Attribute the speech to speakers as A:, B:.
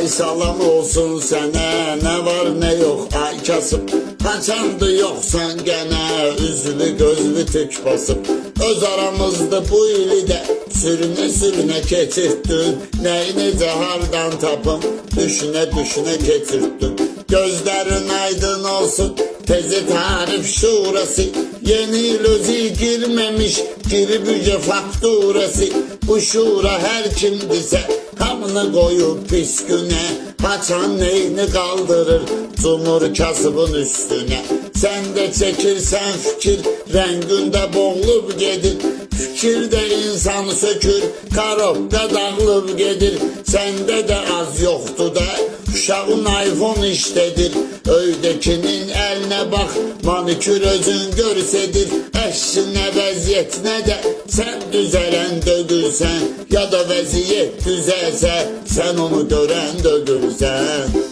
A: Ay salam olsun sənə, nə var nə yox ay kasıb. Haçandı yoxsan gənə, üzlü gözlü tük basıb. Öz aramızda bu ili də sürünə keçirtdin. Nəyi necə hardan tapım, düşünə keçirtdin. Gözlərin aydın olsun, tezi tarif şurası. Yeni il özü girmemiş, girib ücə fakturası. Bu şura hər kimdisə, hamını qoyub pis günə. Haçan neyini qaldırır, cumur kasıbın üstüne. Sen de çekirsən fikir, rəngündə boğulub gedir. Fikirdə insanı sökür, karobka dağılıb gedir. Səndə də az yoxdur da, uşağın iPhone işlədir. Öydəkinin əlinə bax, manikür özün görsədir. Əşinə vəziyyətinə də sən düzələn dögülsən. Ya da vəziyyət düzəlsə, sən onu görən dögülsən.